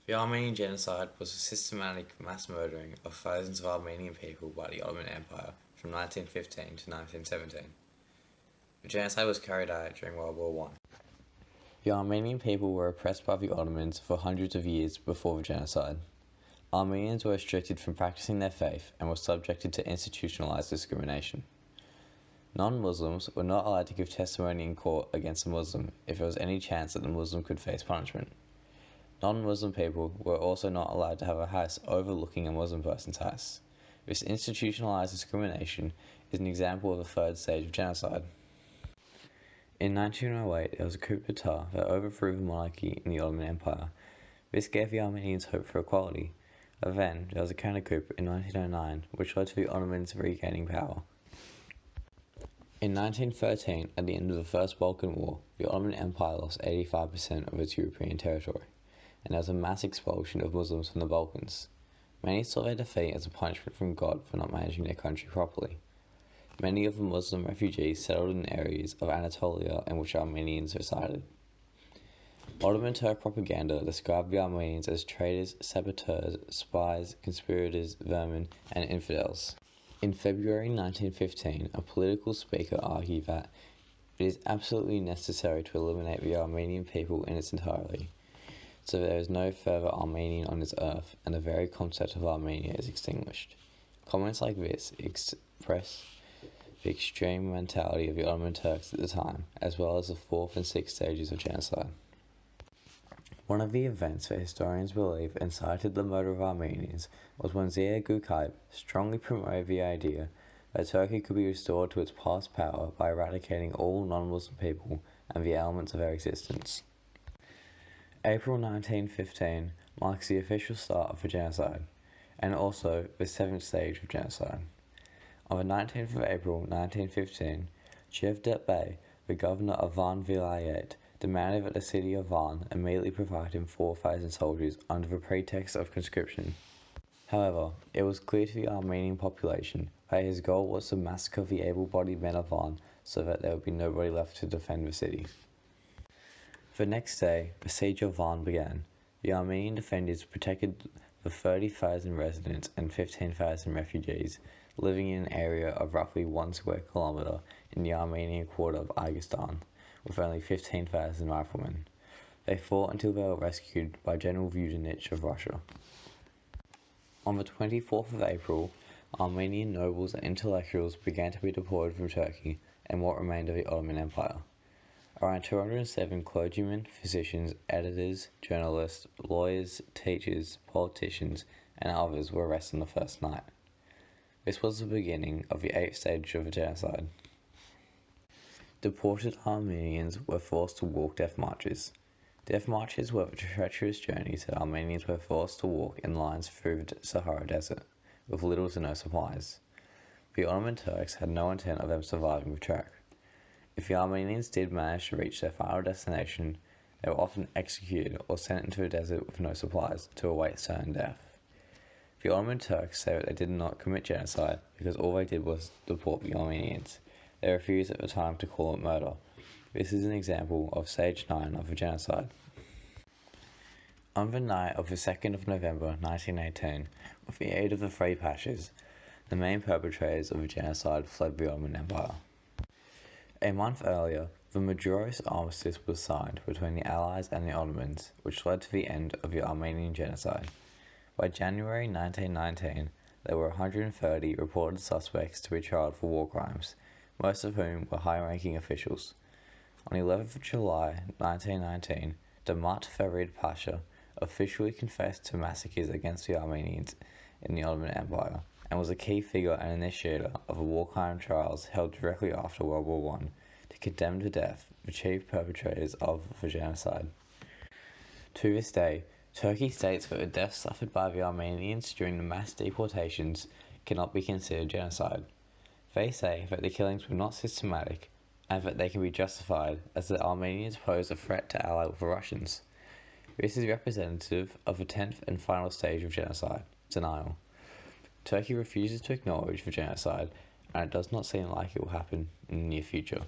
The Armenian Genocide was a systematic mass murdering of thousands of Armenian people by the Ottoman Empire from 1915 to 1917. The genocide was carried out during World War I. The Armenian people were oppressed by the Ottomans for hundreds of years before the genocide. Armenians were restricted from practicing their faith and were subjected to institutionalized discrimination. Non-Muslims were not allowed to give testimony in court against a Muslim if there was any chance that the Muslim could face punishment. Non-Muslim people were also not allowed to have a house overlooking a Muslim person's house. This institutionalized discrimination is an example of the third stage of genocide. In 1908, there was a coup d'etat that overthrew the monarchy in the Ottoman Empire. This gave the Armenians hope for equality. Then, there was a counter-coup in 1909, which led to the Ottomans regaining power. In 1913, at the end of the First Balkan War, the Ottoman Empire lost 85% of its European territory, and there was a mass expulsion of Muslims from the Balkans. Many saw their defeat as a punishment from God for not managing their country properly. Many of the Muslim refugees settled in areas of Anatolia in which Armenians resided. Ottoman Turk propaganda described the Armenians as traitors, saboteurs, spies, conspirators, vermin, and infidels. In February 1915, a political speaker argued that it is absolutely necessary to eliminate the Armenian people in its entirety, so there is no further Armenian on this earth, and the very concept of Armenia is extinguished. Comments like this express the extreme mentality of the Ottoman Turks at the time, as well as the fourth and sixth stages of genocide. One of the events that historians believe incited the murder of Armenians was when Zia Gökalp strongly promoted the idea that Turkey could be restored to its past power by eradicating all non-Muslim people and the elements of their existence. April 1915 marks the official start of the genocide, and also the seventh stage of genocide. On the 19th of April 1915, Cevdet Bey, the governor of Van Vilayet, demanded that the city of Van immediately provide him 4,000 soldiers under the pretext of conscription. However, it was clear to the Armenian population that his goal was to massacre the able-bodied men of Van so that there would be nobody left to defend the city. The next day, the siege of Van began. The Armenian defenders protected the 30,000 residents and 15,000 refugees living in an area of roughly 1 square kilometer in the Armenian quarter of Agistan, with only 15,000 riflemen. They fought until they were rescued by General Vujanich of Russia. On the 24th of April, Armenian nobles and intellectuals began to be deported from Turkey and what remained of the Ottoman Empire. Around 207 clergymen, physicians, editors, journalists, lawyers, teachers, politicians, and others were arrested on the first night. This was the beginning of the 8th stage of the genocide. Deported Armenians were forced to walk death marches. Death marches were the treacherous journeys that Armenians were forced to walk in lines through the Sahara Desert, with little to no supplies. The Ottoman Turks had no intent of them surviving the trek. If the Armenians did manage to reach their final destination, they were often executed or sent into the desert with no supplies to await certain death. The Ottoman Turks say that they did not commit genocide because all they did was deport the Armenians. They refused at the time to call it murder. This is an example of Stage 9 of the genocide. On the night of the 2nd of November 1918, with the aid of the Three Pashas, the main perpetrators of the genocide fled the Ottoman Empire. A month earlier, the Majoris Armistice was signed between the Allies and the Ottomans, which led to the end of the Armenian Genocide. By January 1919, there were 130 reported suspects to be tried for war crimes, most of whom were high-ranking officials. On 11th of July 1919, Damat Ferid Pasha officially confessed to massacres against the Armenians in the Ottoman Empire, and was a key figure and initiator of the war crime trials held directly after World War I to condemn to death the chief perpetrators of the genocide. To this day, Turkey states that the deaths suffered by the Armenians during the mass deportations cannot be considered genocide. They say that the killings were not systematic and that they can be justified as the Armenians pose a threat to ally with the Russians. This is representative of the 10th and final stage of genocide, denial. Turkey refuses to acknowledge the genocide, and it does not seem like it will happen in the near future.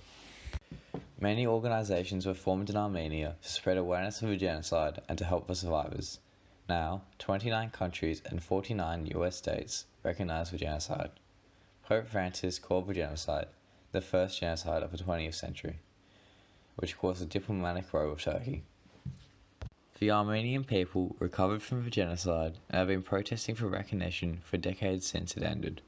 Many organizations were formed in Armenia to spread awareness of the genocide and to help the survivors. Now, 29 countries and 49 US states recognize the genocide. Pope Francis called the genocide the first genocide of the 20th century, which caused a diplomatic row with Turkey. The Armenian people recovered from the genocide and have been protesting for recognition for decades since it ended.